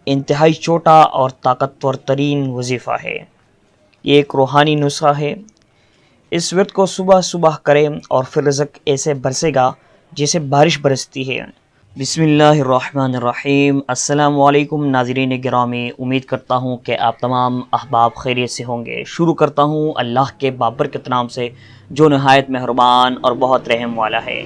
انتہائی چھوٹا اور طاقتور ترین وظیفہ ہے۔ یہ ایک روحانی نسخہ ہے۔ اس ورد کو صبح صبح کریں اور پھر رزق ایسے برسے گا جیسے بارش برستی ہے۔ بسم اللہ الرحمن الرحیم۔ السلام علیکم ناظرین گرامی، امید کرتا ہوں کہ آپ تمام احباب خیریت سے ہوں گے۔ شروع کرتا ہوں اللہ کے بابرکت نام سے جو نہایت مہربان اور بہت رحم والا ہے۔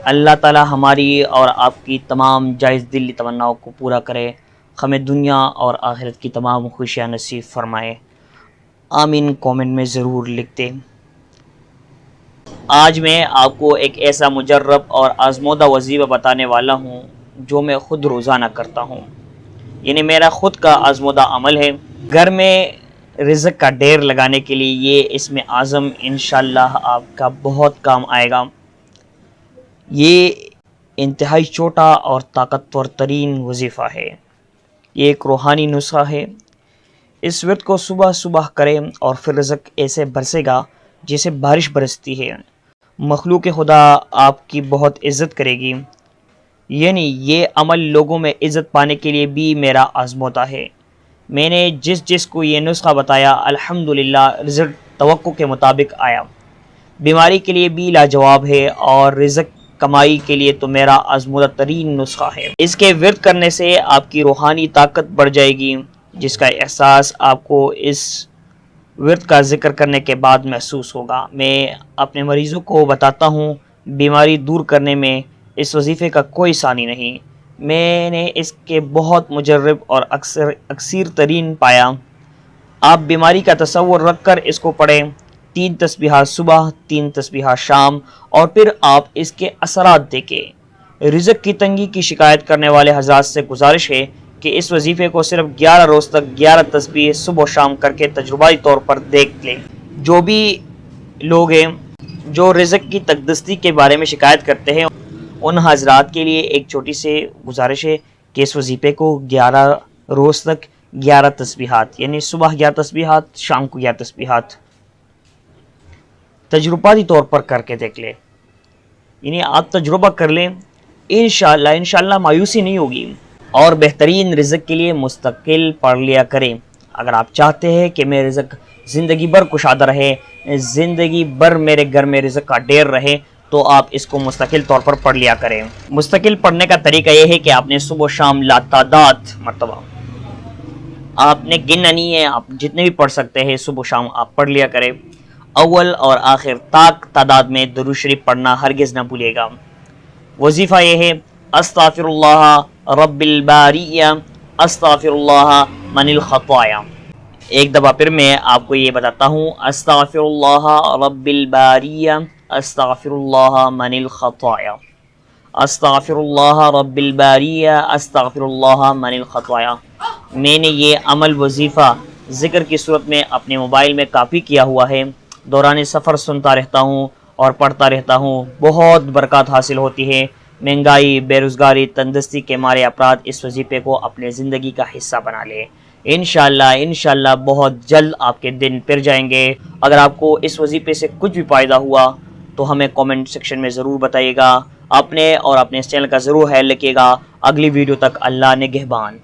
اللہ تعالی ہماری اور آپ کی تمام جائز دلی تمناؤں کو پورا کرے، ہمیں دنیا اور آخرت کی تمام خوشیاں نصیب فرمائے، آمین کامنٹ میں ضرور لکھتے۔ آج میں آپ کو ایک ایسا مجرب اور آزمودہ وظیفہ بتانے والا ہوں جو میں خود روزانہ کرتا ہوں، یعنی میرا خود کا آزمودہ عمل ہے۔ گھر میں رزق کا ڈھیر لگانے کے لیے یہ اسم اعظم انشاءاللہ آپ کا بہت کام آئے گا۔ یہ انتہائی چھوٹا اور طاقتور ترین وظیفہ ہے۔ یہ ایک روحانی نسخہ ہے۔ اس ورد کو صبح صبح کریں اور پھر رزق ایسے برسے گا جیسے بارش برستی ہے۔ مخلوق خدا آپ کی بہت عزت کرے گی، یعنی یہ عمل لوگوں میں عزت پانے کے لیے بھی میرا آزمودہ ہے۔ میں نے جس کو یہ نسخہ بتایا الحمدللہ رزق توقع کے مطابق آیا۔ بیماری کے لیے بھی لاجواب ہے اور رزق کمائی کے لیے تو میرا آزمودہ ترین نسخہ ہے۔ اس کے ورد کرنے سے آپ کی روحانی طاقت بڑھ جائے گی، جس کا احساس آپ کو اس ورد کا ذکر کرنے کے بعد محسوس ہوگا۔ میں اپنے مریضوں کو بتاتا ہوں، بیماری دور کرنے میں اس وظیفے کا کوئی ثانی نہیں۔ میں نے اس کے بہت مجرب اور اکثر ترین پایا۔ آپ بیماری کا تصور رکھ کر اس کو پڑھیں، 3 تسبیحات صبح، 3 تسبیحات شام، اور پھر آپ اس کے اثرات دیکھیں۔ رزق کی تنگی کی شکایت کرنے والے حضرات سے گزارش ہے کہ اس وظیفے کو صرف 11 روز تک 11 تسبیح صبح و شام کر کے تجرباتی طور پر دیکھ لیں۔ جو بھی لوگ ہیں جو رزق کی تکدستی کے بارے میں شکایت کرتے ہیں، ان حضرات کے لیے ایک چھوٹی سی گزارش ہے کہ اس وظیفے کو 11 روز تک 11 تسبیحات، یعنی صبح 11 تسبیحات، شام کو 11 تسبیحات تجرباتی طور پر کر کے دیکھ لیں۔ یعنی آپ تجربہ کر لیں، انشاءاللہ مایوسی نہیں ہوگی۔ اور بہترین رزق کے لیے مستقل پڑھ لیا کریں۔ اگر آپ چاہتے ہیں کہ میرے رزق زندگی بھر کشادہ رہے، زندگی بھر میرے گھر میں رزق کا ڈھیر رہے، تو آپ اس کو مستقل طور پر پڑھ لیا کریں۔ مستقل پڑھنے کا طریقہ یہ ہے کہ آپ نے صبح و شام لاتعداد مرتبہ، آپ نے گننا نہیں ہے، آپ جتنے بھی پڑھ سکتے ہیں صبح و شام آپ پڑھ لیا کریں۔ اول اور آخر تاک تعداد میں درود شریف پڑھنا ہرگز نہ بھولیے گا۔ وظیفہ یہ ہے استغفر اللہ رب الباریہ استغفر اللہ من الخطایا۔ ایک دفعہ پھر میں آپ کو یہ بتاتا ہوں، استغفر اللہ رب الباریہ استغفر اللہ من الخطایا، استغفر اللہ رب الباریہ استغفر اللہ من الخطایا۔ میں نے یہ عمل وظیفہ ذکر کی صورت میں اپنے موبائل میں کاپی کیا ہوا ہے، دوران سفر سنتا رہتا ہوں اور پڑھتا رہتا ہوں۔ بہت برکات حاصل ہوتی ہے۔ مہنگائی، بے روزگاری، تندرستی کے مارے افراد اس وظیفے کو اپنے زندگی کا حصہ بنا لیں۔ انشاءاللہ بہت جلد آپ کے دن پھر جائیں گے۔ اگر آپ کو اس وظیفے سے کچھ بھی فائدہ ہوا تو ہمیں کامنٹ سیکشن میں ضرور بتائیے گا۔ اپنے اور اپنے اس چینل کا ضرور خیال رکھیے گا۔ اگلی ویڈیو تک اللہ نگہبان۔